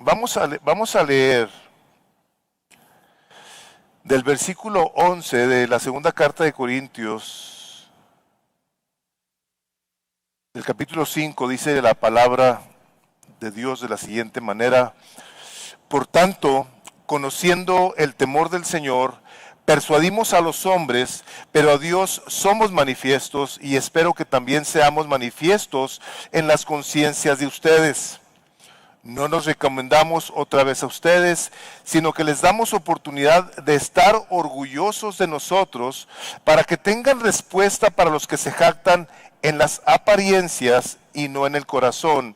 Vamos a leer del versículo 11 de la segunda carta de Corintios, del capítulo 5, dice la palabra de Dios de la siguiente manera: por tanto, conociendo el temor del Señor, persuadimos a los hombres, pero a Dios somos manifiestos, y espero que también seamos manifiestos en las conciencias de ustedes. No nos recomendamos otra vez a ustedes, sino que les damos oportunidad de estar orgullosos de nosotros, para que tengan respuesta para los que se jactan en las apariencias y no en el corazón.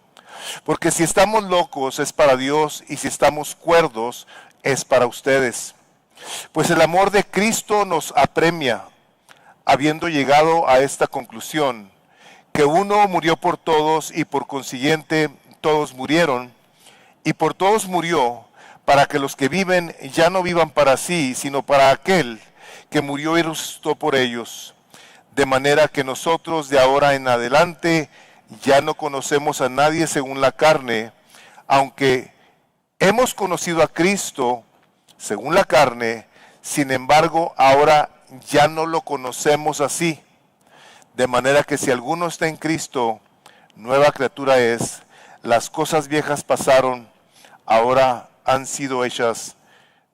Porque si estamos locos es para Dios, y si estamos cuerdos es para ustedes. Pues el amor de Cristo nos apremia, habiendo llegado a esta conclusión, que uno murió por todos y por consiguiente todos murieron, y por todos murió, para que los que viven ya no vivan para sí, sino para aquel que murió y resucitó por ellos. De manera que nosotros de ahora en adelante ya no conocemos a nadie según la carne, aunque hemos conocido a Cristo según la carne, sin embargo ahora ya no lo conocemos así. De manera que si alguno está en Cristo, nueva criatura es. Las cosas viejas pasaron, ahora han sido hechas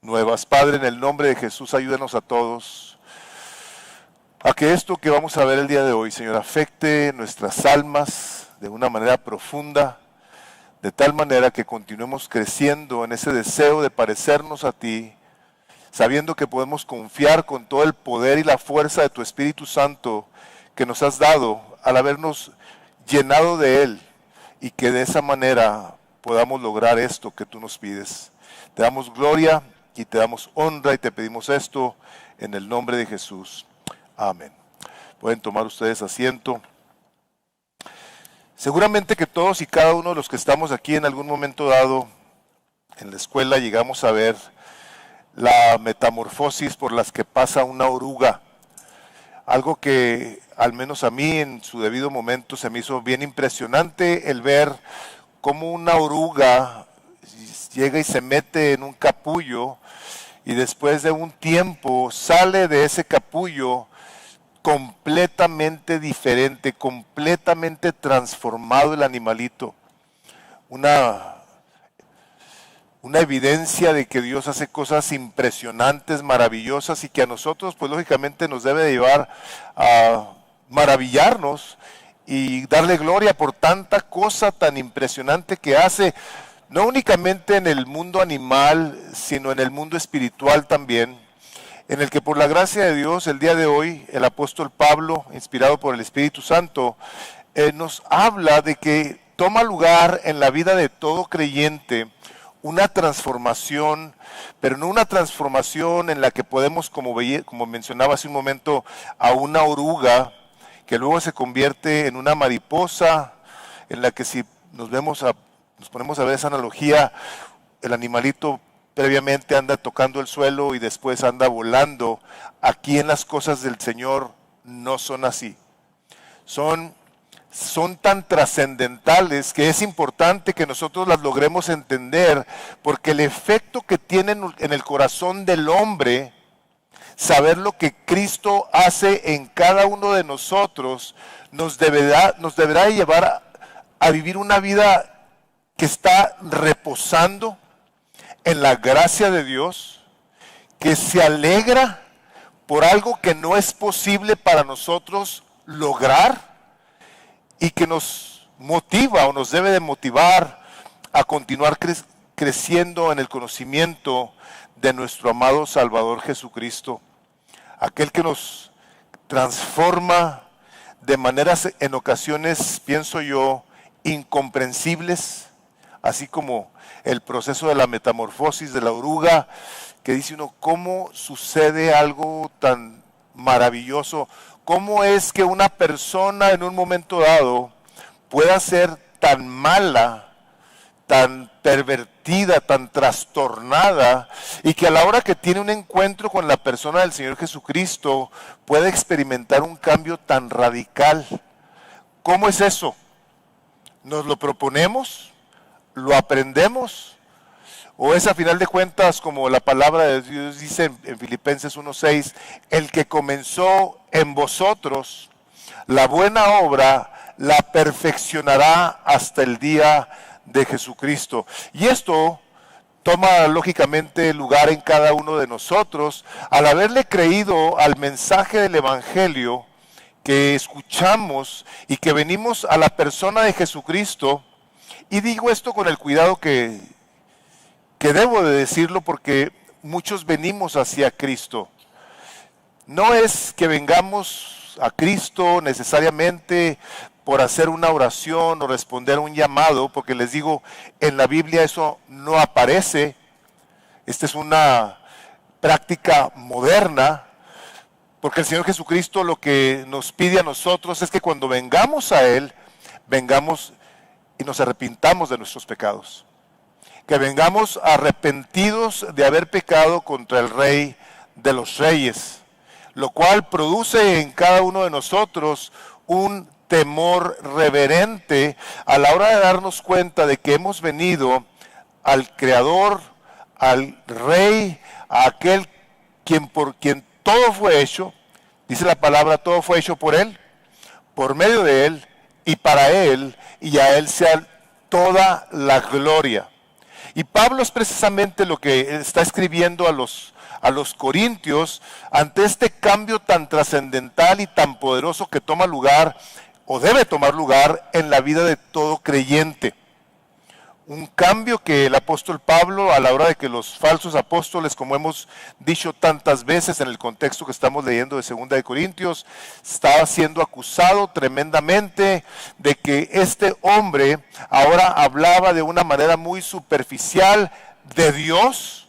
nuevas. Padre, en el nombre de Jesús, ayúdanos a todos a que esto que vamos a ver el día de hoy, Señor, afecte nuestras almas de una manera profunda, de tal manera que continuemos creciendo en ese deseo de parecernos a ti, sabiendo que podemos confiar con todo el poder y la fuerza de tu Espíritu Santo que nos has dado al habernos llenado de Él, y que de esa manera podamos lograr esto que tú nos pides. Te damos gloria y te damos honra, y te pedimos esto en el nombre de Jesús. Amén. Pueden tomar ustedes asiento. Seguramente que todos y cada uno de los que estamos aquí en algún momento dado en la escuela llegamos a ver la metamorfosis por las que pasa una oruga. Algo que al menos a mí en su debido momento se me hizo bien impresionante, el ver cómo una oruga llega y se mete en un capullo, y después de un tiempo sale de ese capullo completamente diferente, completamente transformado el animalito. Una evidencia de que Dios hace cosas impresionantes, maravillosas, y que a nosotros pues lógicamente nos debe de llevar a maravillarnos y darle gloria por tanta cosa tan impresionante que hace, no únicamente en el mundo animal, sino en el mundo espiritual también, en el que por la gracia de Dios el día de hoy el apóstol Pablo, inspirado por el Espíritu Santo, nos habla de que toma lugar en la vida de todo creyente una transformación, pero no una transformación en la que podemos, como mencionaba hace un momento, a una oruga que luego se convierte en una mariposa, en la que si nos ponemos a ver esa analogía, el animalito previamente anda tocando el suelo y después anda volando. Aquí en las cosas del Señor no son así. Son tan trascendentales que es importante que nosotros las logremos entender, porque el efecto que tienen en el corazón del hombre, saber lo que Cristo hace en cada uno de nosotros, nos deberá llevar a vivir una vida que está reposando en la gracia de Dios, que se alegra por algo que no es posible para nosotros lograr, y que nos motiva o nos debe de motivar a continuar creciendo en el conocimiento de nuestro amado Salvador Jesucristo, aquel que nos transforma de maneras en ocasiones, pienso yo, incomprensibles, así como el proceso de la metamorfosis de la oruga, que dice uno, ¿cómo sucede algo tan maravilloso? ¿Cómo es que una persona en un momento dado pueda ser tan mala, tan pervertida, tan trastornada, y que a la hora que tiene un encuentro con la persona del Señor Jesucristo pueda experimentar un cambio tan radical? ¿Cómo es eso? ¿Nos lo proponemos? ¿Lo aprendemos? O es a final de cuentas como la palabra de Dios dice en Filipenses 1:6, el que comenzó en vosotros la buena obra la perfeccionará hasta el día de Jesucristo. Y esto toma lógicamente lugar en cada uno de nosotros al haberle creído al mensaje del Evangelio que escuchamos y que venimos a la persona de Jesucristo. Y digo esto con el cuidado que debo de decirlo, porque muchos venimos hacia Cristo. No es que vengamos a Cristo necesariamente por hacer una oración o responder a un llamado, porque les digo, en la Biblia eso no aparece. Esta es una práctica moderna, porque el Señor Jesucristo lo que nos pide a nosotros es que cuando vengamos a Él, vengamos y nos arrepintamos de nuestros pecados. Que vengamos arrepentidos de haber pecado contra el Rey de los Reyes, lo cual produce en cada uno de nosotros un temor reverente a la hora de darnos cuenta de que hemos venido al Creador, al Rey, a aquel por quien todo fue hecho. Dice la palabra, todo fue hecho por Él, por medio de Él y para Él, y a Él sea toda la gloria. Y Pablo es precisamente lo que está escribiendo a los corintios ante este cambio tan trascendental y tan poderoso que toma lugar o debe tomar lugar en la vida de todo creyente. Un cambio que el apóstol Pablo, a la hora de que los falsos apóstoles, como hemos dicho tantas veces en el contexto que estamos leyendo de 2 de Corintios, estaba siendo acusado tremendamente de que este hombre ahora hablaba de una manera muy superficial de Dios,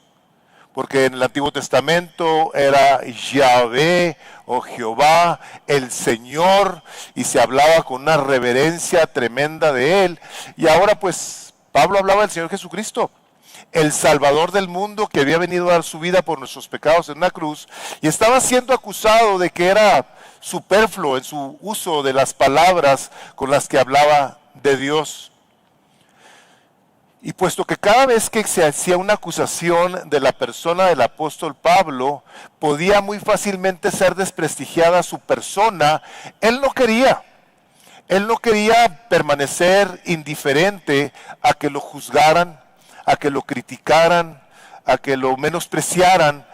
porque en el Antiguo Testamento era Yahvé o Jehová, el Señor, y se hablaba con una reverencia tremenda de Él. Y ahora pues Pablo hablaba del Señor Jesucristo, el Salvador del mundo, que había venido a dar su vida por nuestros pecados en una cruz, y estaba siendo acusado de que era superfluo en su uso de las palabras con las que hablaba de Dios. Y puesto que cada vez que se hacía una acusación de la persona del apóstol Pablo, podía muy fácilmente ser desprestigiada su persona, él no quería. Él no quería permanecer indiferente a que lo juzgaran, a que lo criticaran, a que lo menospreciaran.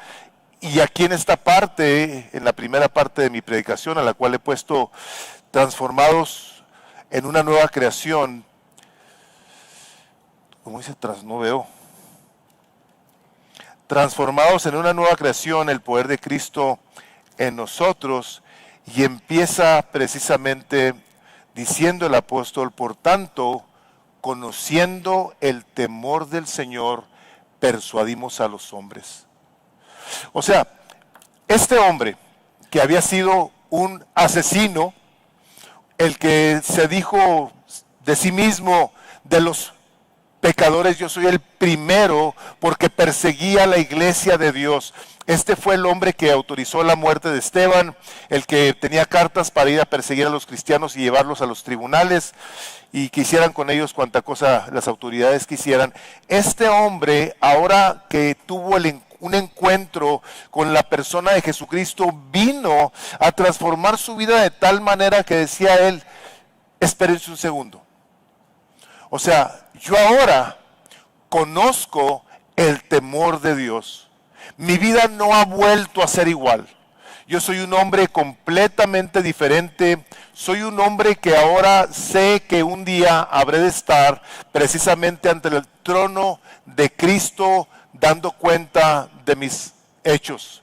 Y aquí en esta parte, en la primera parte de mi predicación, a la cual he puesto transformados en una nueva creación, ¿cómo dice atrás? No veo. Transformados en una nueva creación, el poder de Cristo en nosotros, y empieza precisamente diciendo el apóstol, por tanto, conociendo el temor del Señor, persuadimos a los hombres. O sea, este hombre que había sido un asesino, el que se dijo de sí mismo, de los pecadores yo soy el primero porque perseguía la iglesia de Dios. Este fue el hombre que autorizó la muerte de Esteban, el que tenía cartas para ir a perseguir a los cristianos y llevarlos a los tribunales y que hicieran con ellos cuanta cosa las autoridades quisieran. Este hombre, ahora que tuvo un encuentro con la persona de Jesucristo, vino a transformar su vida de tal manera que decía él, espérense un segundo. O sea, yo ahora conozco el temor de Dios. Mi vida no ha vuelto a ser igual. Yo soy un hombre completamente diferente. Soy un hombre que ahora sé que un día habré de estar precisamente ante el trono de Cristo dando cuenta de mis hechos.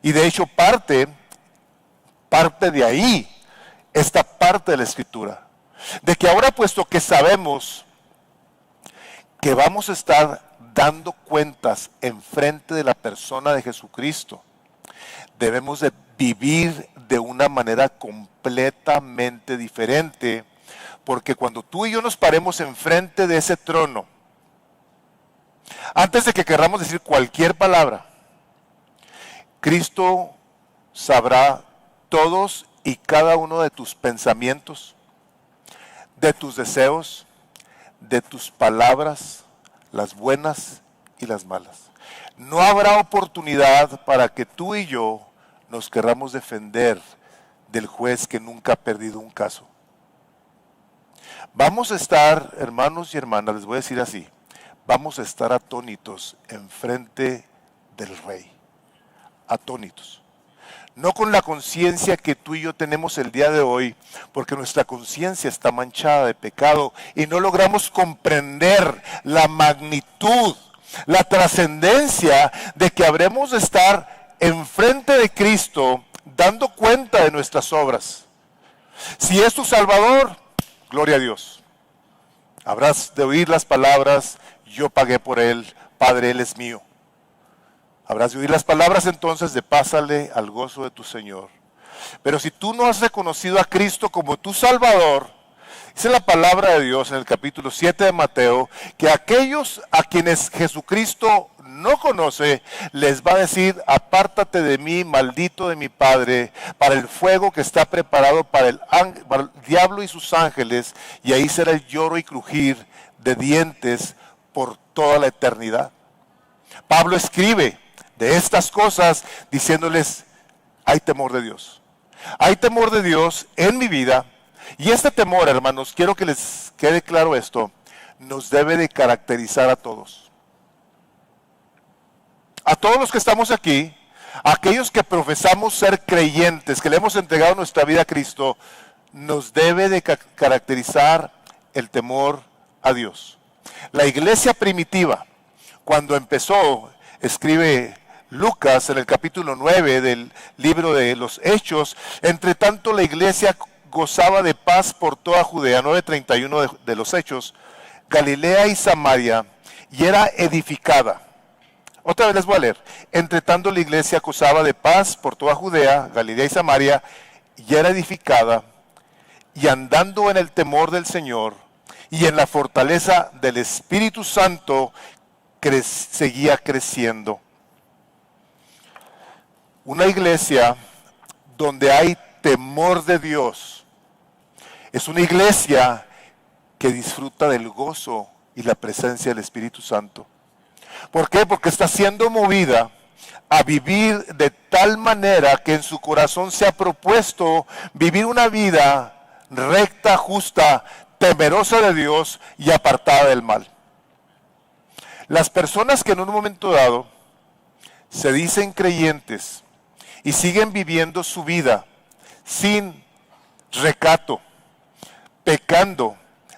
Y de hecho parte de ahí, esta parte de la Escritura. De que ahora, puesto que sabemos que vamos a estar dando cuentas en frente de la persona de Jesucristo, debemos de vivir de una manera completamente diferente, porque cuando tú y yo nos paremos enfrente de ese trono, antes de que querramos decir cualquier palabra, Cristo sabrá todos y cada uno de tus pensamientos, de tus deseos, de tus palabras, las buenas y las malas. No habrá oportunidad para que tú y yo nos querramos defender del juez que nunca ha perdido un caso. Vamos a estar, hermanos y hermanas, les voy a decir así, vamos a estar atónitos enfrente del Rey. Atónitos. No con la conciencia que tú y yo tenemos el día de hoy, porque nuestra conciencia está manchada de pecado y no logramos comprender la magnitud, la trascendencia de que habremos de estar enfrente de Cristo dando cuenta de nuestras obras. Si es tu Salvador, gloria a Dios. Habrás de oír las palabras, yo pagué por él, Padre, él es mío. Habrás de oír las palabras entonces de pásale al gozo de tu Señor. Pero si tú no has reconocido a Cristo como tu Salvador, dice la palabra de Dios en el capítulo 7 de Mateo, que aquellos a quienes Jesucristo no conoce, les va a decir, apártate de mí, maldito de mi Padre, para el fuego que está preparado para el diablo y sus ángeles, y ahí será el lloro y crujir de dientes por toda la eternidad. Pablo escribe de estas cosas diciéndoles, hay temor de Dios. Hay temor de Dios en mi vida, y este temor, hermanos, quiero que les quede claro esto, nos debe de caracterizar a todos. A todos los que estamos aquí, a aquellos que profesamos ser creyentes, que le hemos entregado nuestra vida a Cristo, nos debe de caracterizar el temor a Dios. La iglesia primitiva, cuando empezó, escribe Lucas en el capítulo 9 del libro de los Hechos, entre tanto la iglesia gozaba de paz por toda Judea, 9:31 de los Hechos, Galilea y Samaria, y era edificada. Otra vez les voy a leer. Entre tanto la iglesia gozaba de paz por toda Judea, Galilea y Samaria, y era edificada, y andando en el temor del Señor, y en la fortaleza del Espíritu Santo, seguía creciendo. Una iglesia donde hay temor de Dios es una iglesia que disfruta del gozo y la presencia del Espíritu Santo. ¿Por qué? Porque está siendo movida a vivir de tal manera que en su corazón se ha propuesto vivir una vida recta, justa, temerosa de Dios y apartada del mal. Las personas que en un momento dado se dicen creyentes y siguen viviendo su vida sin recato, pecando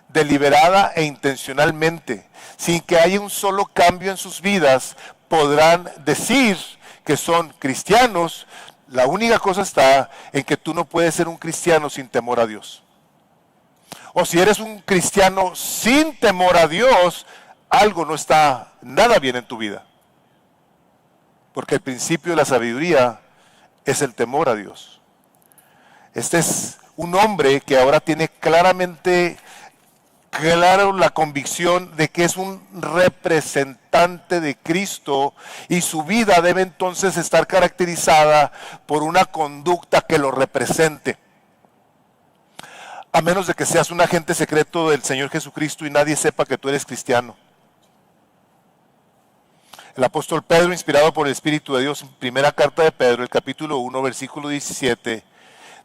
deliberada e intencionalmente, sin que haya un solo cambio en sus vidas, podrán decir que son cristianos. La única cosa está en que tú no puedes ser un cristiano sin temor a Dios. O si eres un cristiano sin temor a Dios, algo no está nada bien en tu vida. Porque el principio de la sabiduría es el temor a Dios. Este es un hombre que ahora tiene claramente claro la convicción de que es un representante de Cristo y su vida debe entonces estar caracterizada por una conducta que lo represente. A menos de que seas un agente secreto del Señor Jesucristo y nadie sepa que tú eres cristiano. El apóstol Pedro, inspirado por el Espíritu de Dios, en primera carta de Pedro, el capítulo 1, versículo 17,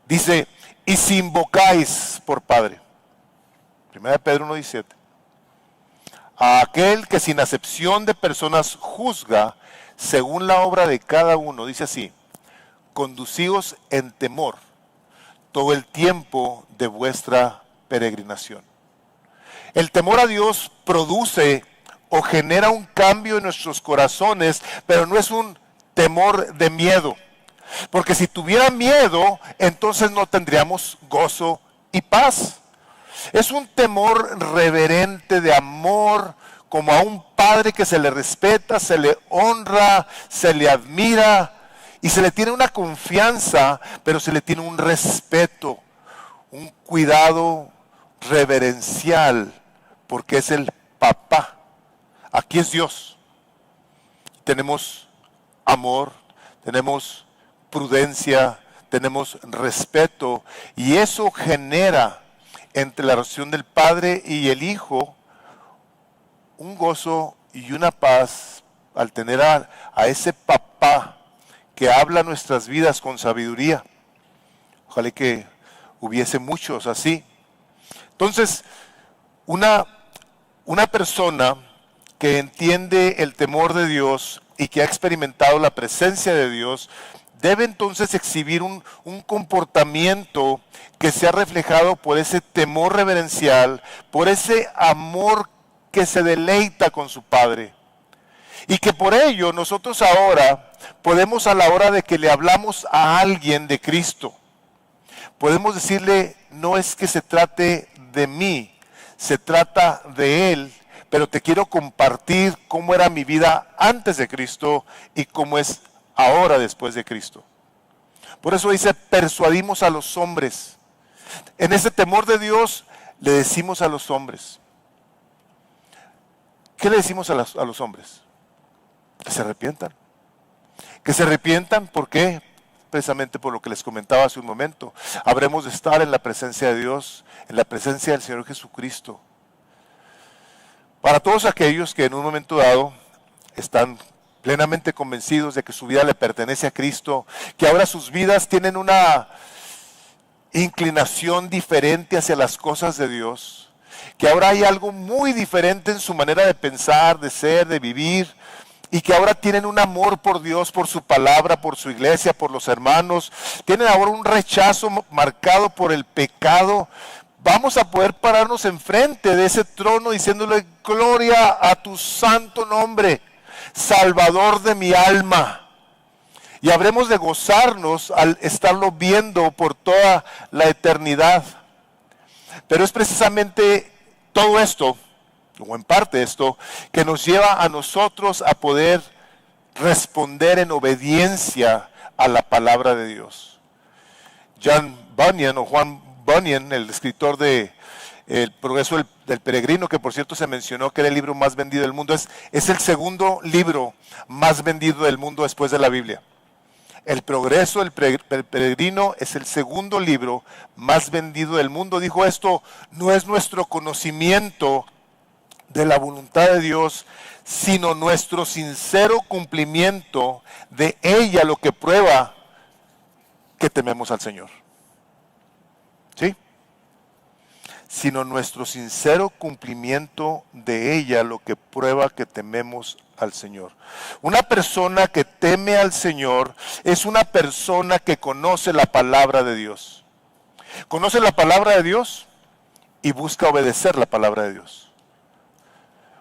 dice, y si invocáis por Padre, primera de Pedro 1, 17, a aquel que sin acepción de personas juzga según la obra de cada uno, dice así, conducíos en temor todo el tiempo de vuestra peregrinación. El temor a Dios produce o genera un cambio en nuestros corazones, pero no es un temor de miedo. Porque si tuviera miedo, entonces no tendríamos gozo y paz. Es un temor reverente de amor, como a un padre que se le respeta, se le honra, se le admira y se le tiene una confianza, pero se le tiene un respeto, un cuidado reverencial, porque es el papá. Aquí es Dios. Tenemos amor, tenemos prudencia, tenemos respeto, y eso genera entre la relación del Padre y el Hijo un gozo y una paz al tener a ese papá que habla nuestras vidas con sabiduría. Ojalá que hubiese muchos así. Entonces, una persona que entiende el temor de Dios y que ha experimentado la presencia de Dios, debe entonces exhibir un comportamiento que sea reflejado por ese temor reverencial, por ese amor que se deleita con su Padre. Y que por ello nosotros ahora podemos, a la hora de que le hablamos a alguien de Cristo, podemos decirle, no es que se trate de mí, se trata de Él, pero te quiero compartir cómo era mi vida antes de Cristo y cómo es ahora después de Cristo. Por eso dice, persuadimos a los hombres. En ese temor de Dios le decimos a los hombres. ¿Qué le decimos a los hombres? Que se arrepientan. Que se arrepientan, ¿por qué? Precisamente por lo que les comentaba hace un momento. Habremos de estar en la presencia de Dios, en la presencia del Señor Jesucristo. Para todos aquellos que en un momento dado están plenamente convencidos de que su vida le pertenece a Cristo, que ahora sus vidas tienen una inclinación diferente hacia las cosas de Dios, que ahora hay algo muy diferente en su manera de pensar, de ser, de vivir, y que ahora tienen un amor por Dios, por su palabra, por su iglesia, por los hermanos, tienen ahora un rechazo marcado por el pecado. Vamos a poder pararnos enfrente de ese trono diciéndole, gloria a tu santo nombre, Salvador de mi alma. Y habremos de gozarnos al estarlo viendo por toda la eternidad. Pero es precisamente todo esto, o en parte esto, que nos lleva a nosotros a poder responder en obediencia a la palabra de Dios. Juan Bunyan, el escritor de El progreso del peregrino, que por cierto se mencionó que era el libro más vendido del mundo, es el segundo libro más vendido del mundo después de la Biblia. El progreso del peregrino es el segundo libro más vendido del mundo. Dijo esto, no es nuestro conocimiento de la voluntad de Dios, sino nuestro sincero cumplimiento de ella lo que prueba que tememos al Señor. ¿Sí? Sino nuestro sincero cumplimiento de ella lo que prueba que tememos al Señor. Una persona que teme al Señor es una persona que conoce la palabra de Dios. Conoce la palabra de Dios y busca obedecer la palabra de Dios.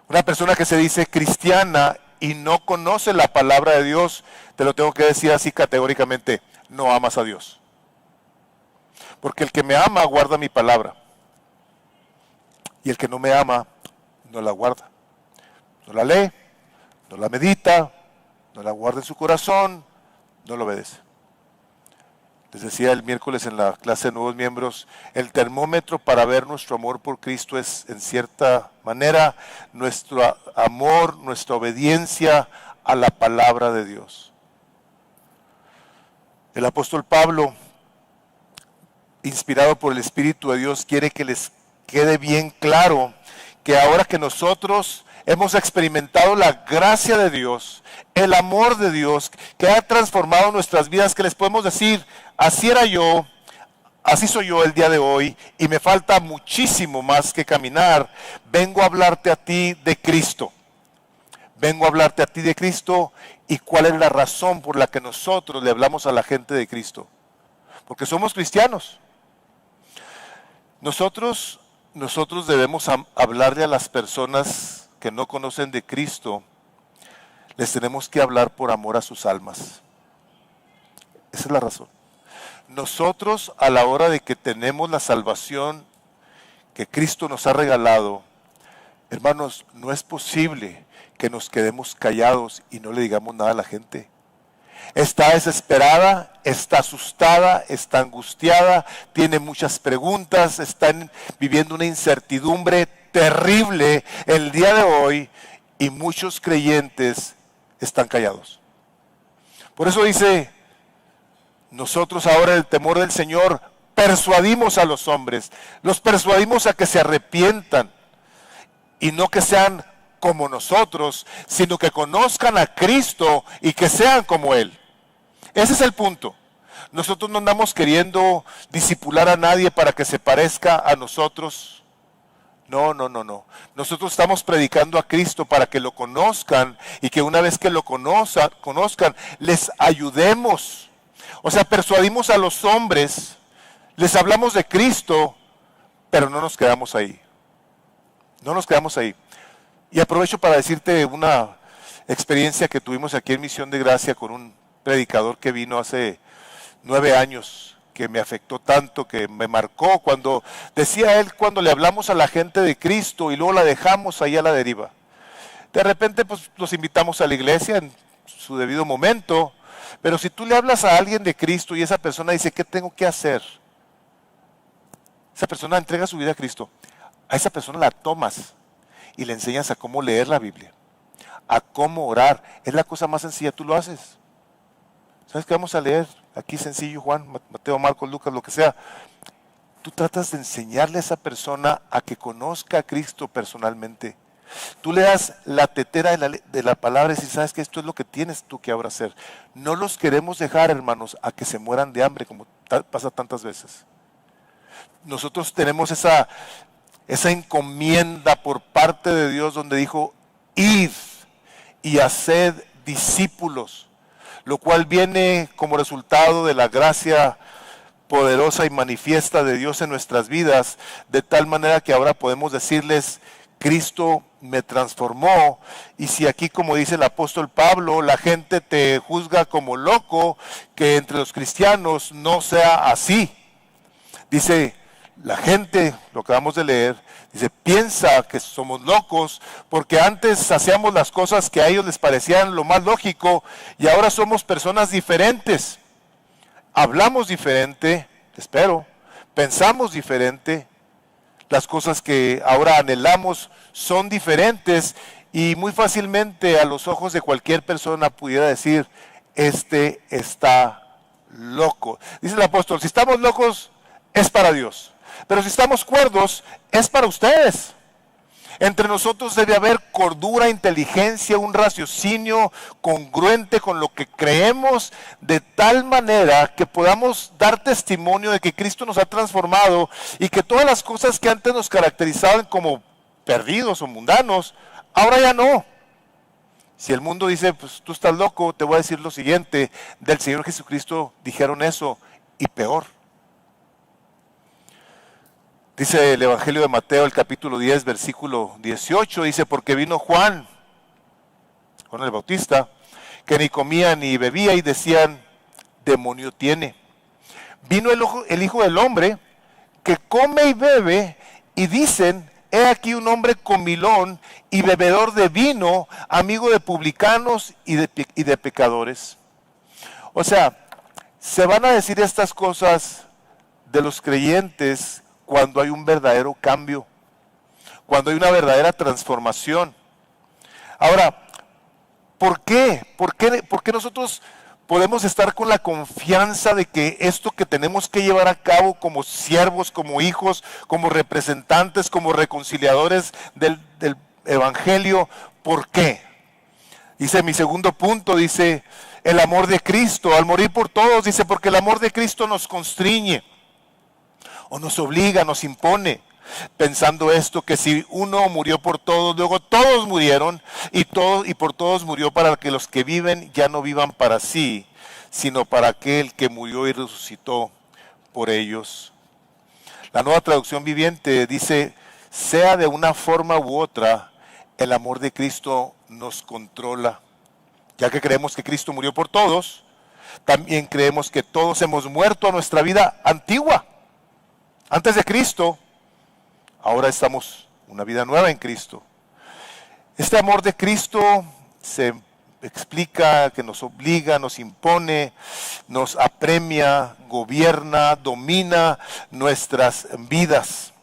Una persona que se dice cristiana y no conoce la palabra de Dios, te lo tengo que decir así categóricamente, no amas a Dios. Porque el que me ama guarda mi palabra. Y el que no me ama, no la guarda. No la lee, no la medita, no la guarda en su corazón, no la obedece. Les decía el miércoles en la clase de nuevos miembros, el termómetro para ver nuestro amor por Cristo es, en cierta manera, nuestro amor, nuestra obediencia a la palabra de Dios. El apóstol Pablo, inspirado por el Espíritu de Dios, quiere que les quede bien claro que ahora que nosotros hemos experimentado la gracia de Dios, el amor de Dios que ha transformado nuestras vidas, que les podemos decir, así era yo, así soy yo el día de hoy y me falta muchísimo más que caminar, vengo a hablarte a ti de Cristo. Vengo a hablarte a ti de Cristo y cuál es la razón por la que nosotros le hablamos a la gente de Cristo. Porque somos cristianos. Nosotros debemos hablarle a las personas que no conocen de Cristo, les tenemos que hablar por amor a sus almas. Esa es la razón. Nosotros, a la hora de que tenemos la salvación que Cristo nos ha regalado, hermanos, no es posible que nos quedemos callados y no le digamos nada a la gente. Está desesperada, está asustada, está angustiada, tiene muchas preguntas, están viviendo una incertidumbre terrible el día de hoy y muchos creyentes están callados. Por eso dice, nosotros ahora en el temor del Señor persuadimos a los hombres, los persuadimos a que se arrepientan y no que sean como nosotros, sino que conozcan a Cristo y que sean como Él. Ese es el punto. Nosotros no andamos queriendo discipular a nadie para que se parezca a nosotros. No. Nosotros estamos predicando a Cristo para que lo conozcan y que una vez que lo conozcan, les ayudemos. O sea, persuadimos a los hombres, les hablamos de Cristo, pero no nos quedamos ahí. No nos quedamos ahí. Y aprovecho para decirte una experiencia que tuvimos aquí en Misión de Gracia con un predicador que vino hace 9 años, que me afectó tanto, que me marcó cuando decía él, cuando le hablamos a la gente de Cristo y luego la dejamos ahí a la deriva. De repente pues los invitamos a la iglesia en su debido momento, pero si tú le hablas a alguien de Cristo y esa persona dice, ¿qué tengo que hacer? Esa persona entrega su vida a Cristo. A esa persona la tomas y le enseñas a cómo leer la Biblia, a cómo orar. Es la cosa más sencilla, tú lo haces. ¿Sabes qué vamos a leer? Aquí sencillo, Juan, Mateo, Marcos, Lucas, lo que sea. Tú tratas de enseñarle a esa persona a que conozca a Cristo personalmente. Tú le das la tetera de la palabra y dices, ¿sabes qué? Esto es lo que tienes tú que ahora hacer. No los queremos dejar, hermanos, a que se mueran de hambre, como pasa tantas veces. Nosotros tenemos esa encomienda por parte de Dios donde dijo, id y haced discípulos, lo cual viene como resultado de la gracia poderosa y manifiesta de Dios en nuestras vidas, de tal manera que ahora podemos decirles, Cristo me transformó. Y si aquí, como dice el apóstol Pablo, la gente te juzga como loco, que entre los cristianos no sea así. Dice, la gente, lo acabamos de leer, dice, piensa que somos locos porque antes hacíamos las cosas que a ellos les parecían lo más lógico y ahora somos personas diferentes. Hablamos diferente, espero, pensamos diferente, las cosas que ahora anhelamos son diferentes y muy fácilmente a los ojos de cualquier persona pudiera decir, este está loco. Dice el apóstol, si estamos locos es para Dios. Pero si estamos cuerdos, es para ustedes. Entre nosotros debe haber cordura, inteligencia, un raciocinio congruente con lo que creemos, de tal manera que podamos dar testimonio de que Cristo nos ha transformado y que todas las cosas que antes nos caracterizaban como perdidos o mundanos, ahora ya no. Si el mundo dice, pues tú estás loco, te voy a decir lo siguiente, del Señor Jesucristo dijeron eso y peor. Dice el Evangelio de Mateo, el capítulo 10, versículo 18, dice, porque vino Juan el Bautista, que ni comía ni bebía y decían, demonio tiene. Vino el Hijo del Hombre, que come y bebe, y dicen, he aquí un hombre comilón y bebedor de vino, amigo de publicanos y de pecadores. O sea, se van a decir estas cosas de los creyentes cuando hay un verdadero cambio, cuando hay una verdadera transformación. Ahora, ¿por qué? ¿Por qué nosotros podemos estar con la confianza de que esto que tenemos que llevar a cabo como siervos, como hijos, como representantes, como reconciliadores del Evangelio, ¿por qué? Dice mi segundo punto, dice, el amor de Cristo, al morir por todos, dice, porque el amor de Cristo nos constriñe, o nos obliga, nos impone, pensando esto, que si uno murió por todos, luego todos murieron, y por todos murió para que los que viven ya no vivan para sí, sino para aquel que murió y resucitó por ellos. La Nueva Traducción Viviente dice, sea de una forma u otra, el amor de Cristo nos controla. Ya que creemos que Cristo murió por todos, también creemos que todos hemos muerto a nuestra vida antigua. Antes de Cristo, ahora estamos una vida nueva en Cristo. Este amor de Cristo se explica que nos obliga, nos impone, nos apremia, gobierna, domina nuestras vidas.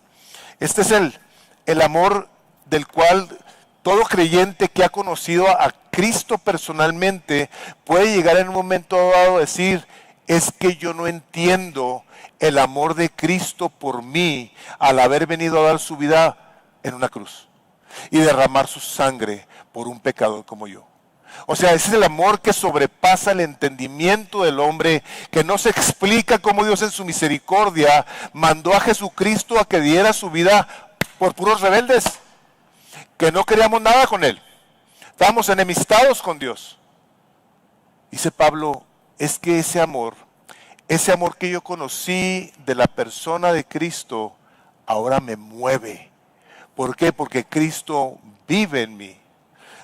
Este es el amor del cual todo creyente que ha conocido a Cristo personalmente puede llegar en un momento dado a decir, es que yo no entiendo el amor de Cristo por mí al haber venido a dar su vida en una cruz. y derramar su sangre por un pecador como yo. O sea, ese es el amor que sobrepasa el entendimiento del hombre, que no se explica cómo Dios en su misericordia mandó a Jesucristo a que diera su vida por puros rebeldes, que no queríamos nada con Él. Estábamos enemistados con Dios. Dice Pablo, es que ese amor que yo conocí de la persona de Cristo, ahora me mueve. ¿Por qué? Porque Cristo vive en mí.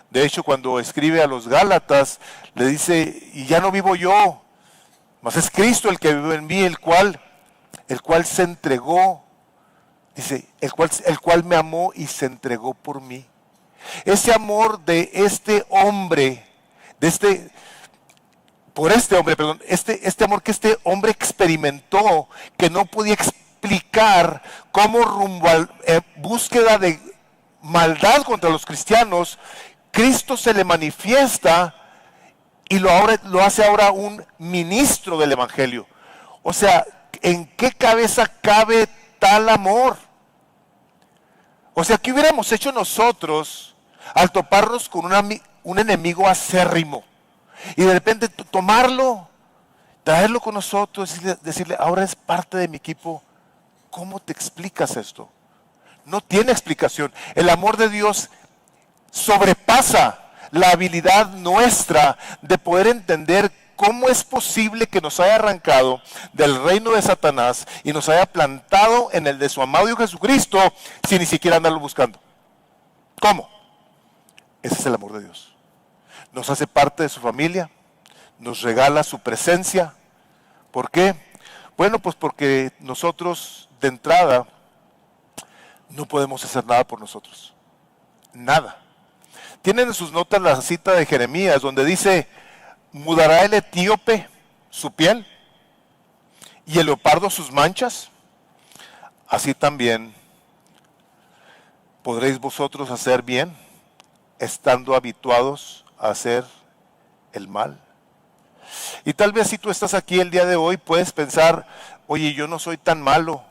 De hecho, cuando escribe a los Gálatas, le dice, y ya no vivo yo, mas es Cristo el que vive en mí, el cual se entregó, dice, el cual me amó y se entregó por mí. Ese amor de este hombre, este amor que este hombre experimentó, que no podía explicar cómo rumbo a búsqueda de maldad contra los cristianos, Cristo se le manifiesta y lo hace ahora un ministro del Evangelio. O sea, ¿en qué cabeza cabe tal amor? O sea, ¿qué hubiéramos hecho nosotros al toparnos con un enemigo acérrimo? Y de repente tomarlo, traerlo con nosotros, decirle, ahora es parte de mi equipo. ¿Cómo te explicas esto? No tiene explicación. El amor de Dios sobrepasa la habilidad nuestra de poder entender cómo es posible que nos haya arrancado del reino de Satanás y nos haya plantado en el de su amado Hijo Jesucristo sin ni siquiera andarlo buscando. ¿Cómo? Ese es el amor de Dios. Nos hace parte de su familia, nos regala su presencia. ¿Por qué? Bueno, pues porque nosotros de entrada no podemos hacer nada por nosotros. Nada. Tienen en sus notas la cita de Jeremías donde dice, ¿mudará el etíope su piel y el leopardo sus manchas? Así también podréis vosotros hacer bien, estando habituados a hacer el mal. Y tal vez si tú estás aquí el día de hoy puedes pensar, oye, yo no soy tan malo,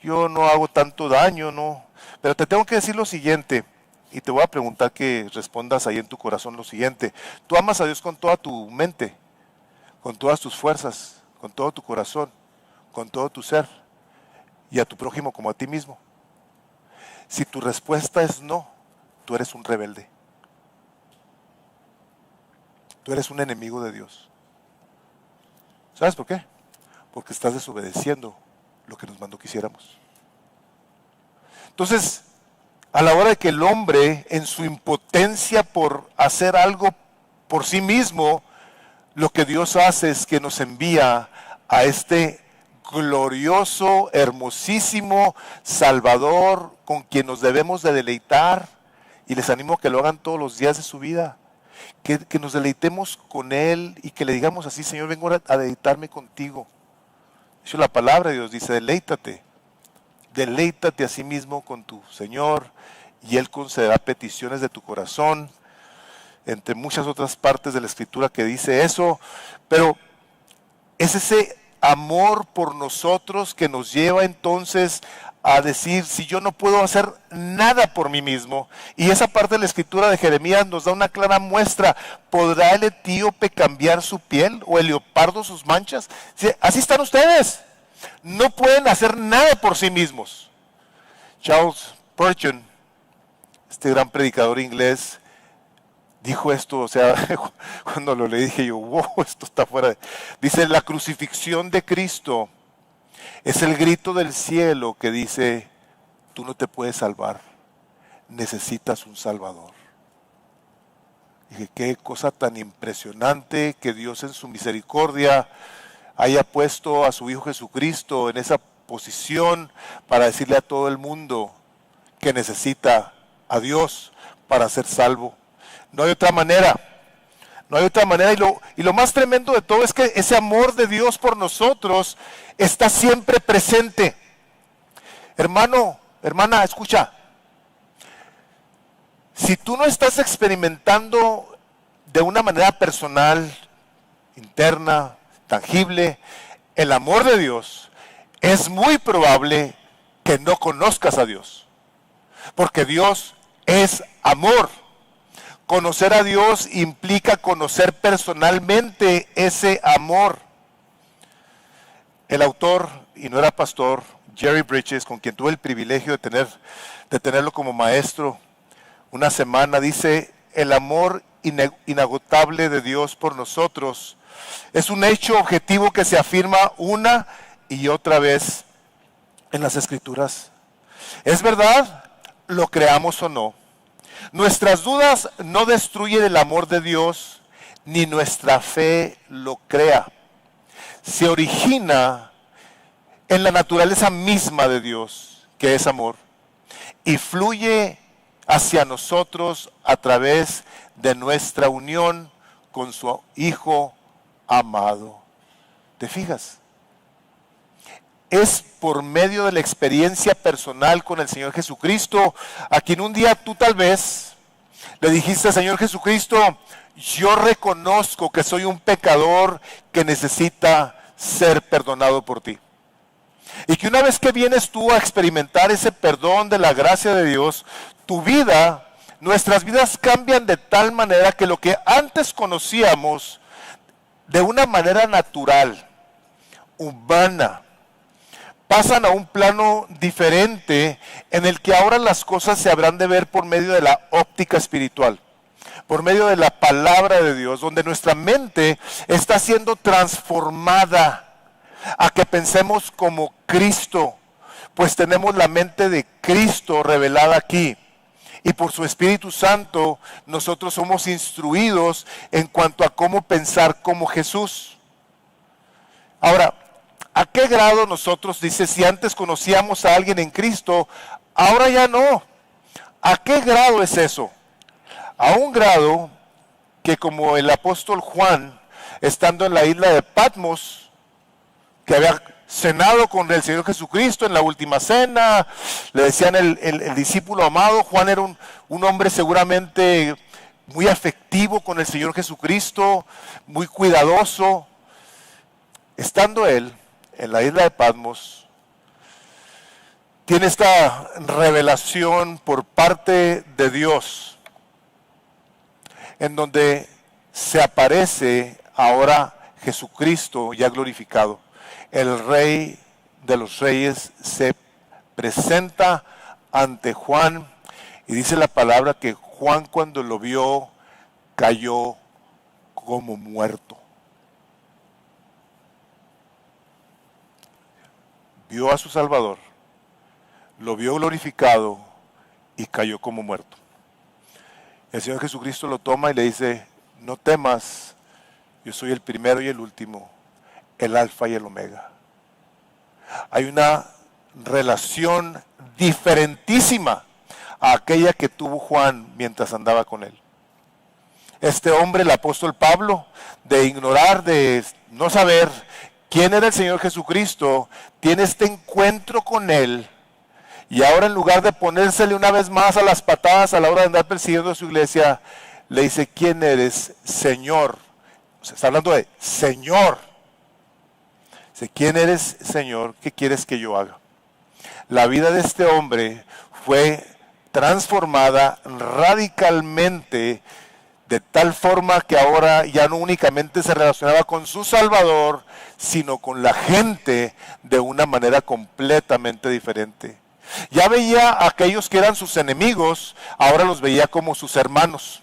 yo no hago tanto daño, no. Pero te tengo que decir lo siguiente, y te voy a preguntar que respondas ahí en tu corazón lo siguiente. Tú amas a Dios con toda tu mente, con todas tus fuerzas, con todo tu corazón, con todo tu ser, y a tu prójimo como a ti mismo. Si tu respuesta es no, tú eres un rebelde. Tú eres un enemigo de Dios. ¿Sabes por qué? Porque estás desobedeciendo lo que nos mandó que hiciéramos. Entonces, a la hora de que el hombre, en su impotencia por hacer algo por sí mismo, lo que Dios hace es que nos envía a este glorioso, hermosísimo Salvador con quien nos debemos de deleitar, y les animo a que lo hagan todos los días de su vida, que nos deleitemos con Él y que le digamos así, Señor, vengo a deleitarme contigo. De hecho, la palabra de Dios dice, deleítate a sí mismo con tu Señor y Él concederá peticiones de tu corazón, entre muchas otras partes de la Escritura que dice eso, pero es ese amor por nosotros que nos lleva entonces a decir, si yo no puedo hacer nada por mí mismo, y esa parte de la Escritura de Jeremías nos da una clara muestra, ¿podrá el etíope cambiar su piel o el leopardo sus manchas? Sí, así están ustedes, no pueden hacer nada por sí mismos. Charles Spurgeon, este gran predicador inglés, dijo esto, o sea, cuando lo leí dije yo, wow, esto está fuera de... Dice, la crucifixión de Cristo es el grito del cielo que dice, tú no te puedes salvar, necesitas un Salvador. Dije, qué cosa tan impresionante que Dios en su misericordia haya puesto a su Hijo Jesucristo en esa posición para decirle a todo el mundo que necesita a Dios para ser salvo. No hay otra manera. No hay otra manera. Y lo más tremendo de todo es que ese amor de Dios por nosotros está siempre presente. Hermano, hermana, escucha. Si tú no estás experimentando de una manera personal, interna, tangible, el amor de Dios, es muy probable que no conozcas a Dios. porque Dios es amor. Conocer a Dios implica conocer personalmente ese amor. El autor, y no era pastor, Jerry Bridges, con quien tuve el privilegio de tenerlo como maestro una semana, dice: el amor inagotable de Dios por nosotros es un hecho objetivo que se afirma una y otra vez en las Escrituras. Es verdad, lo creamos o no. Nuestras dudas no destruyen el amor de Dios, ni nuestra fe lo crea. Se origina en la naturaleza misma de Dios, que es amor, y fluye hacia nosotros a través de nuestra unión con su Hijo amado. ¿Te fijas? Es por medio de la experiencia personal con el Señor Jesucristo, a quien un día tú tal vez le dijiste: Señor Jesucristo, yo reconozco que soy un pecador que necesita ser perdonado por ti. Y que una vez que vienes tú a experimentar ese perdón de la gracia de Dios, tu vida, nuestras vidas cambian de tal manera que lo que antes conocíamos de una manera natural, humana, pasan a un plano diferente en el que ahora las cosas se habrán de ver por medio de la óptica espiritual, por medio de la palabra de Dios, donde nuestra mente está siendo transformada a que pensemos como Cristo, pues tenemos la mente de Cristo revelada aquí. Y por su Espíritu Santo nosotros somos instruidos en cuanto a cómo pensar como Jesús. Ahora, ¿a qué grado nosotros, dice, si antes conocíamos a alguien en Cristo, ahora ya no? ¿A qué grado es eso? A un grado que, como el apóstol Juan, estando en la isla de Patmos, que había cenado con el Señor Jesucristo en la última cena, le decían el discípulo amado. Juan era un hombre seguramente muy afectivo con el Señor Jesucristo, muy cuidadoso. Estando él en la isla de Patmos, tiene esta revelación por parte de Dios, en donde se aparece ahora Jesucristo ya glorificado. El Rey de los Reyes se presenta ante Juan y dice la palabra que Juan, cuando lo vio, cayó como muerto. Vio a su Salvador, lo vio glorificado y cayó como muerto. El Señor Jesucristo lo toma y le dice: no temas, yo soy el primero y el último, el alfa y el omega. Hay una relación diferentísima a aquella que tuvo Juan mientras andaba con él. Este hombre, el apóstol Pablo, de ignorar, de no saber quién era el Señor Jesucristo, tiene este encuentro con él, y ahora, en lugar de ponérsele una vez más a las patadas a la hora de andar persiguiendo a su iglesia, le dice: ¿quién eres, Señor? O sea, está hablando de Señor. Dice: ¿quién eres, Señor? ¿Qué quieres que yo haga? La vida de este hombre fue transformada radicalmente, de tal forma que ahora ya no únicamente se relacionaba con su Salvador, sino con la gente de una manera completamente diferente. Ya veía a aquellos que eran sus enemigos, ahora los veía como sus hermanos.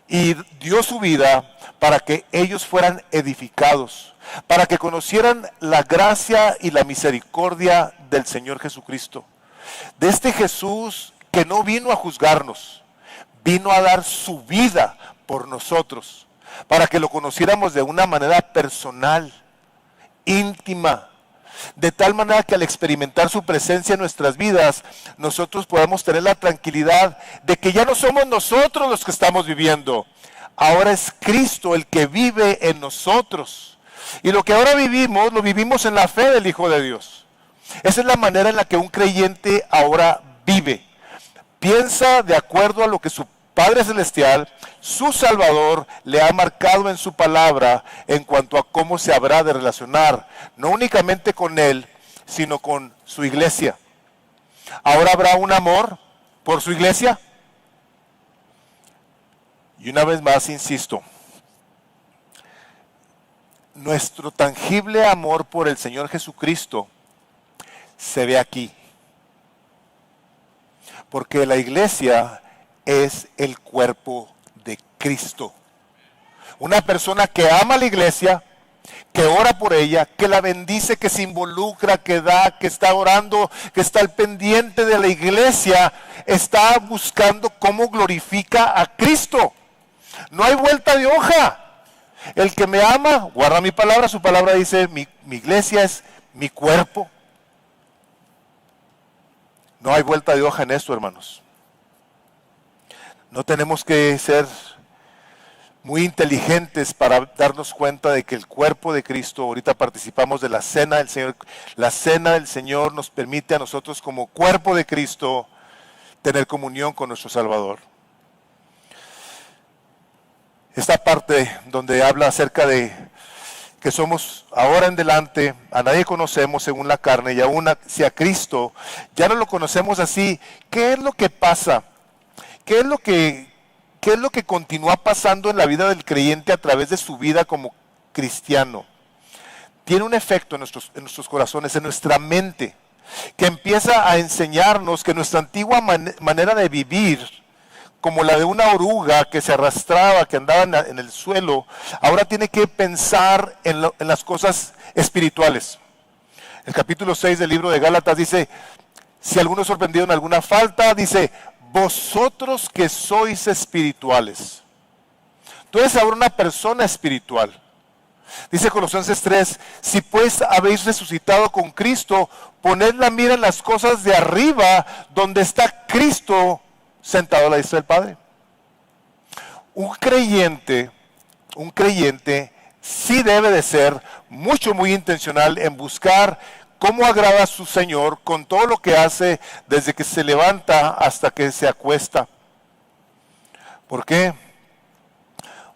Y dio su vida para que ellos fueran edificados, para que conocieran la gracia y la misericordia del Señor Jesucristo. De este Jesús que no vino a juzgarnos, vino a dar su vida por nosotros, para que lo conociéramos de una manera personal, íntima, de tal manera que al experimentar su presencia en nuestras vidas, nosotros podamos tener la tranquilidad de que ya no somos nosotros los que estamos viviendo. Ahora es Cristo el que vive en nosotros. Y lo que ahora vivimos, lo vivimos en la fe del Hijo de Dios. Esa es la manera en la que un creyente ahora vive. Piensa de acuerdo a lo que su Padre Celestial, su Salvador, le ha marcado en su palabra en cuanto a cómo se habrá de relacionar, no únicamente con Él, sino con su iglesia. Ahora habrá un amor por su iglesia. Y una vez más insisto, nuestro tangible amor por el Señor Jesucristo se ve aquí. Porque la iglesia es el cuerpo de Cristo. Una persona que ama a la iglesia, que ora por ella, que la bendice, que se involucra, que da, que está orando, que está al pendiente de la iglesia, está buscando cómo glorifica a Cristo. No hay vuelta de hoja. El que me ama, guarda mi palabra, su palabra dice, mi iglesia es mi cuerpo. No hay vuelta de hoja en esto, hermanos. No tenemos que ser muy inteligentes para darnos cuenta de que el cuerpo de Cristo, ahorita participamos de la cena del Señor. La cena del Señor nos permite a nosotros como cuerpo de Cristo tener comunión con nuestro Salvador. Esta parte donde habla acerca de que somos ahora en adelante, a nadie conocemos según la carne, y aún si a Cristo ya no lo conocemos así. ¿Qué es lo que pasa? ¿Qué es lo que continúa pasando en la vida del creyente a través de su vida como cristiano? Tiene un efecto en nuestros corazones, en nuestra mente, que empieza a enseñarnos que nuestra antigua manera de vivir, como la de una oruga que se arrastraba, que andaba en el suelo, ahora tiene que pensar en las cosas espirituales. El capítulo 6 del libro de Gálatas dice, si alguno es sorprendido en alguna falta, dice, vosotros que sois espirituales. Tú eres ahora una persona espiritual. Dice Colosenses 3, si pues habéis resucitado con Cristo, poned la mira en las cosas de arriba, donde está Cristo sentado a la diestra del Padre. Un creyente sí debe de ser muy intencional en buscar cómo agrada a su Señor con todo lo que hace desde que se levanta hasta que se acuesta. ¿Por qué?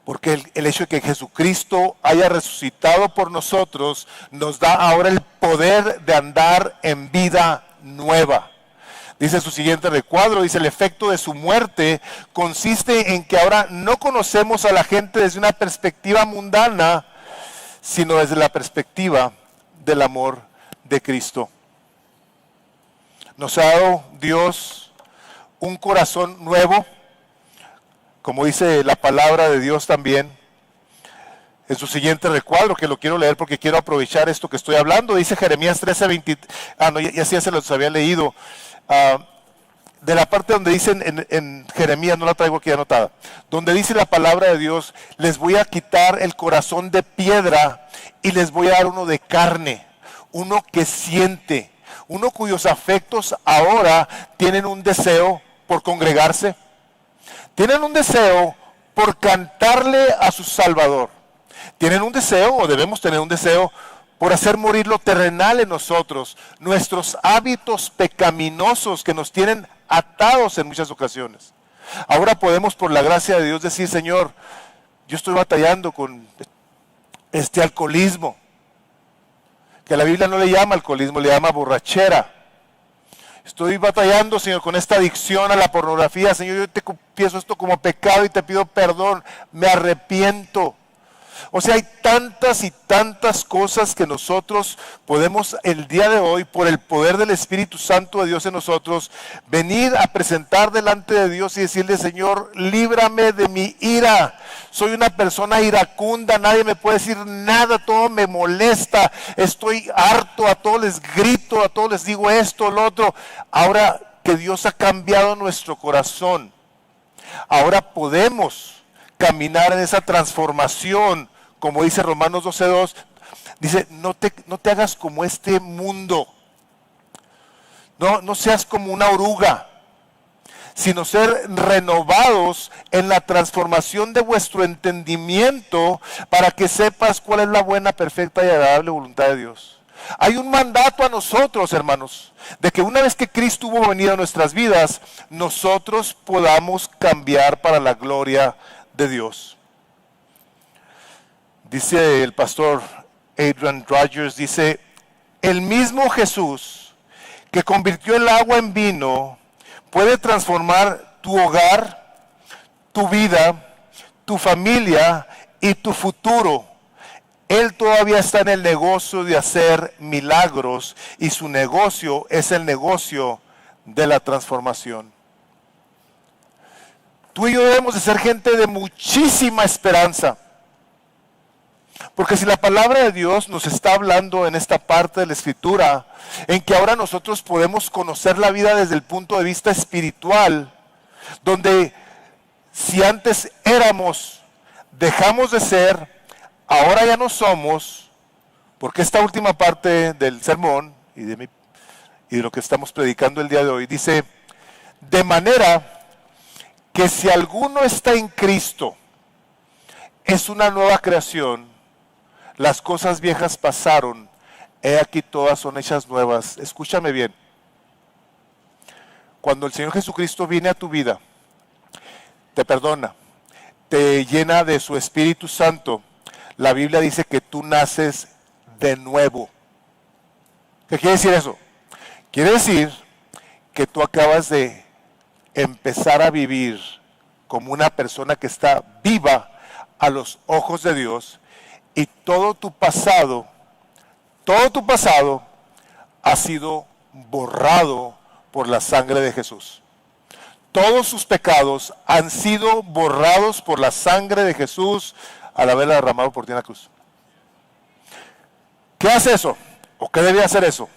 Porque el hecho de que Jesucristo haya resucitado por nosotros nos da ahora el poder de andar en vida nueva. Dice su siguiente recuadro, dice el efecto de su muerte consiste en que ahora no conocemos a la gente desde una perspectiva mundana, sino desde la perspectiva del amor de Cristo. Nos ha dado Dios un corazón nuevo, como dice la palabra de Dios también. En su siguiente recuadro, que lo quiero leer porque quiero aprovechar esto que estoy hablando, dice Jeremías 13:20, ya se los había leído, de la parte donde dice en Jeremías, no la traigo aquí anotada, donde dice la palabra de Dios, les voy a quitar el corazón de piedra y les voy a dar uno de carne, uno que siente, uno cuyos afectos ahora tienen un deseo por congregarse, tienen un deseo por cantarle a su Salvador, tienen un deseo, o debemos tener un deseo, por hacer morir lo terrenal en nosotros, nuestros hábitos pecaminosos que nos tienen atados en muchas ocasiones. Ahora podemos, por la gracia de Dios, decir, Señor, yo estoy batallando con este alcoholismo, que la Biblia no le llama alcoholismo, le llama borrachera. Estoy batallando, Señor, con esta adicción a la pornografía. Señor, yo te confieso esto como pecado y te pido perdón, me arrepiento. O sea, hay tantas y tantas cosas que nosotros podemos el día de hoy, por el poder del Espíritu Santo de Dios en nosotros, venir a presentar delante de Dios y decirle, Señor, líbrame de mi ira. Soy una persona iracunda, nadie me puede decir nada, todo me molesta, estoy harto, a todos les grito, a todos les digo esto, lo otro. Ahora que Dios ha cambiado nuestro corazón, ahora podemos caminar en esa transformación. Como dice Romanos 12:2, dice, no te hagas como este mundo. No seas como una oruga, sino ser renovados en la transformación de vuestro entendimiento para que sepas cuál es la buena, perfecta y agradable voluntad de Dios. Hay un mandato a nosotros, hermanos, de que una vez que Cristo hubo venido a nuestras vidas, nosotros podamos cambiar para la gloria de Dios. Dice el pastor Adrian Rogers, dice, el mismo Jesús que convirtió el agua en vino puede transformar tu hogar, tu vida, tu familia y tu futuro. Él todavía está en el negocio de hacer milagros y su negocio es el negocio de la transformación. Tú y yo debemos de ser gente de muchísima esperanza. Porque si la palabra de Dios nos está hablando en esta parte de la Escritura, en que ahora nosotros podemos conocer la vida desde el punto de vista espiritual, donde si antes éramos, dejamos de ser, ahora ya no somos, porque esta última parte del sermón y de lo que estamos predicando el día de hoy, dice, de manera que si alguno está en Cristo, es una nueva creación, las cosas viejas pasaron, he aquí todas son hechas nuevas. Escúchame bien, cuando el Señor Jesucristo viene a tu vida, te perdona, te llena de su Espíritu Santo, la Biblia dice que tú naces de nuevo. ¿Qué quiere decir eso? Quiere decir que tú acabas de empezar a vivir como una persona que está viva a los ojos de Dios y todo tu pasado ha sido borrado por la sangre de Jesús. Todos sus pecados han sido borrados por la sangre de Jesús al haberla derramado por ti en la cruz. ¿Qué hace eso? ¿O qué debe hacer eso?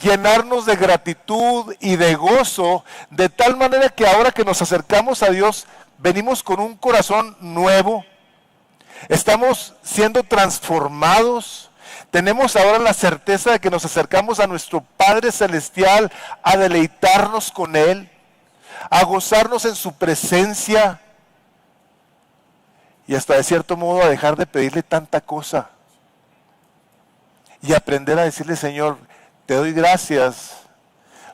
Llenarnos de gratitud y de gozo, de tal manera que ahora que nos acercamos a Dios, venimos con un corazón nuevo, estamos siendo transformados, tenemos ahora la certeza de que nos acercamos a nuestro Padre Celestial a deleitarnos con Él, a gozarnos en su presencia y hasta de cierto modo a dejar de pedirle tanta cosa y aprender a decirle, Señor, te doy gracias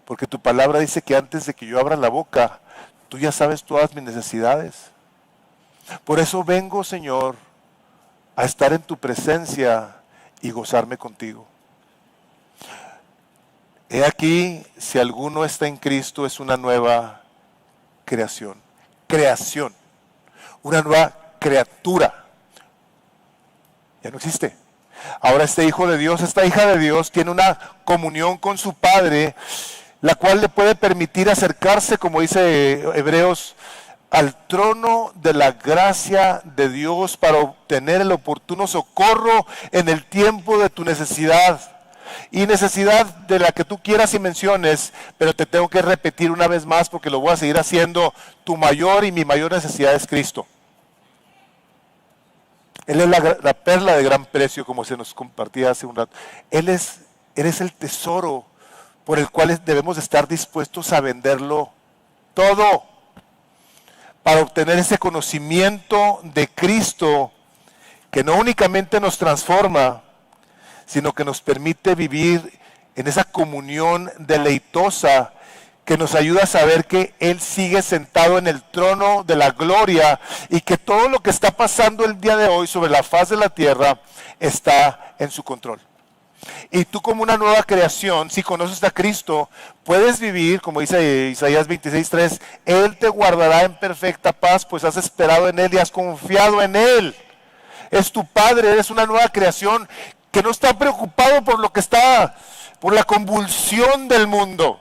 porque tu palabra dice que antes de que yo abra la boca, tú ya sabes todas mis necesidades. Por eso vengo, Señor, a estar en tu presencia y gozarme contigo. He aquí, si alguno está en Cristo, es una nueva creación. Una nueva criatura. Ya no existe. Ahora este hijo de Dios, esta hija de Dios, tiene una comunión con su Padre, la cual le puede permitir acercarse, como dice Hebreos, al trono de la gracia de Dios para obtener el oportuno socorro en el tiempo de tu necesidad. Y necesidad de la que tú quieras y menciones, pero te tengo que repetir una vez más porque lo voy a seguir haciendo. Tu mayor y mi mayor necesidad es Cristo. Él es la perla de gran precio, como se nos compartía hace un rato. Él es el tesoro por el cual debemos estar dispuestos a venderlo todo para obtener ese conocimiento de Cristo que no únicamente nos transforma, sino que nos permite vivir en esa comunión deleitosa que nos ayuda a saber que Él sigue sentado en el trono de la gloria y que todo lo que está pasando el día de hoy sobre la faz de la tierra está en su control. Y tú como una nueva creación, si conoces a Cristo, puedes vivir, como dice Isaías 26:3, Él te guardará en perfecta paz, pues has esperado en Él y has confiado en Él. Es tu Padre, eres una nueva creación que no está preocupado por lo que está, por la convulsión del mundo.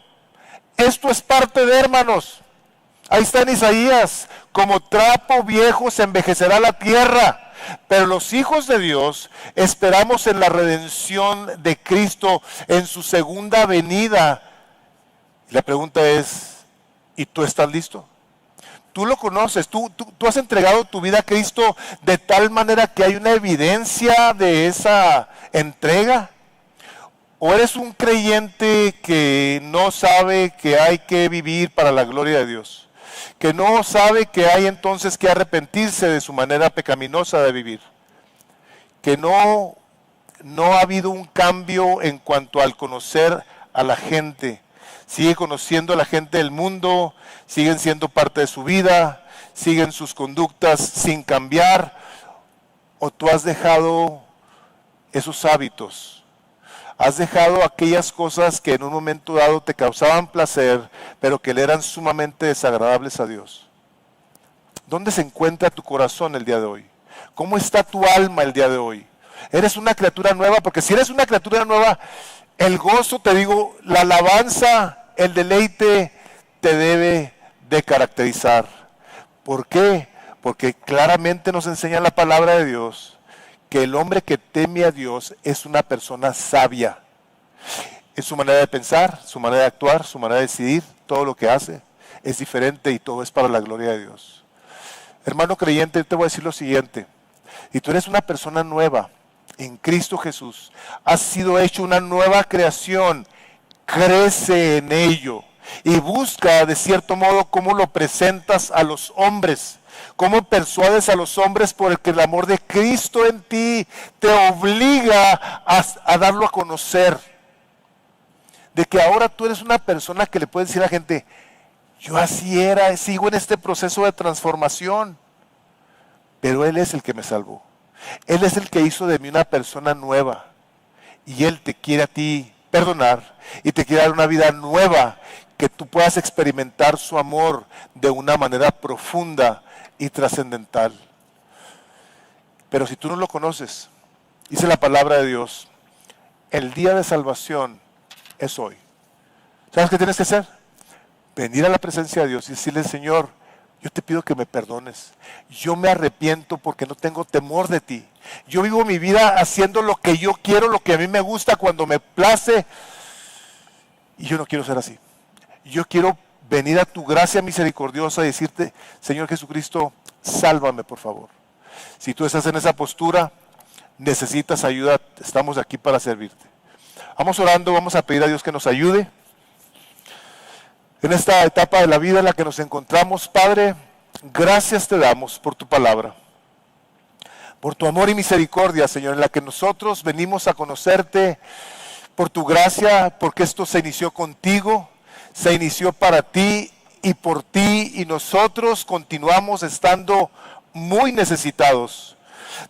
Esto es parte de, hermanos. Ahí está en Isaías, como trapo viejo se envejecerá la tierra, pero los hijos de Dios esperamos en la redención de Cristo, en su segunda venida. La pregunta es, ¿y tú estás listo? Tú lo conoces, tú has entregado tu vida a Cristo de tal manera que hay una evidencia de esa entrega. ¿O eres un creyente que no sabe que hay que vivir para la gloria de Dios? Que no sabe que hay entonces que arrepentirse de su manera pecaminosa de vivir. Que no ha habido un cambio en cuanto al conocer a la gente. Sigue conociendo a la gente del mundo, siguen siendo parte de su vida, siguen sus conductas sin cambiar. ¿O tú has dejado esos hábitos? Has dejado aquellas cosas que en un momento dado te causaban placer, pero que le eran sumamente desagradables a Dios. ¿Dónde se encuentra tu corazón el día de hoy? ¿Cómo está tu alma el día de hoy? ¿Eres una criatura nueva? Porque si eres una criatura nueva, el gozo, te digo, la alabanza, el deleite te debe de caracterizar. ¿Por qué? Porque claramente nos enseña la palabra de Dios que el hombre que teme a Dios es una persona sabia. En su manera de pensar, su manera de actuar, su manera de decidir, todo lo que hace es diferente y todo es para la gloria de Dios. Hermano creyente, yo te voy a decir lo siguiente. Si tú eres una persona nueva en Cristo Jesús, has sido hecho una nueva creación, crece en ello y busca de cierto modo cómo lo presentas a los hombres, cómo persuades a los hombres porque el amor de Cristo en ti te obliga a darlo a conocer. De que ahora tú eres una persona que le puede decir a la gente, yo así era, sigo en este proceso de transformación, pero Él es el que me salvó. Él es el que hizo de mí una persona nueva y Él te quiere a ti perdonar y te quiere dar una vida nueva, que tú puedas experimentar su amor de una manera profunda y trascendental. Pero si tú no lo conoces, dice la palabra de Dios, el día de salvación es hoy. ¿Sabes qué tienes que hacer? Venir a la presencia de Dios y decirle, Señor, yo te pido que me perdones. Yo me arrepiento porque no tengo temor de ti. Yo vivo mi vida haciendo lo que yo quiero, lo que a mí me gusta, cuando me place. Y yo no quiero ser así. Yo quiero venir a tu gracia misericordiosa y decirte, Señor Jesucristo, sálvame por favor. Si tú estás en esa postura, necesitas ayuda, estamos aquí para servirte. Vamos orando, vamos a pedir a Dios que nos ayude. En esta etapa de la vida en la que nos encontramos, Padre, gracias te damos por tu palabra, por tu amor y misericordia, Señor, en la que nosotros venimos a conocerte, por tu gracia, porque esto se inició contigo, se inició para ti y por ti, y nosotros continuamos estando muy necesitados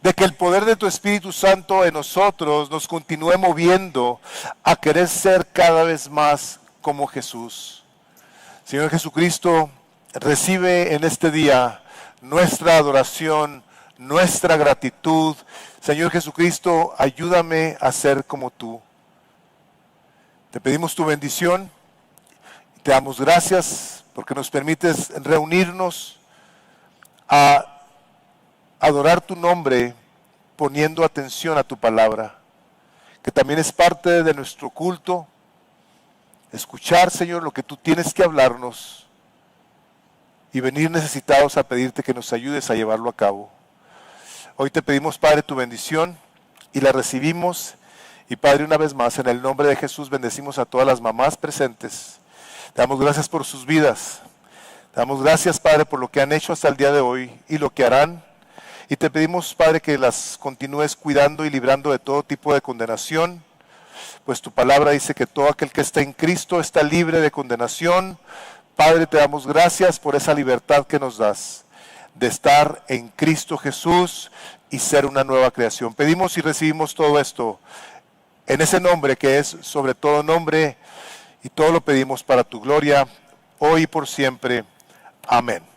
de que el poder de tu Espíritu Santo en nosotros nos continúe moviendo a querer ser cada vez más como Jesús. Señor Jesucristo, recibe en este día nuestra adoración, nuestra gratitud. Señor Jesucristo, ayúdame a ser como tú. Te pedimos tu bendición, te damos gracias porque nos permites reunirnos a adorar tu nombre poniendo atención a tu palabra, que también es parte de nuestro culto. Escuchar, Señor, lo que tú tienes que hablarnos y venir necesitados a pedirte que nos ayudes a llevarlo a cabo. Hoy te pedimos, Padre, tu bendición y la recibimos. Y Padre, una vez más, en el nombre de Jesús, bendecimos a todas las mamás presentes. Te damos gracias por sus vidas. Te damos gracias, Padre, por lo que han hecho hasta el día de hoy y lo que harán. Y te pedimos, Padre, que las continúes cuidando y librando de todo tipo de condenación. Pues tu palabra dice que todo aquel que está en Cristo está libre de condenación. Padre, te damos gracias por esa libertad que nos das de estar en Cristo Jesús y ser una nueva creación. Pedimos y recibimos todo esto en ese nombre que es sobre todo nombre, y todo lo pedimos para tu gloria, hoy y por siempre. Amén.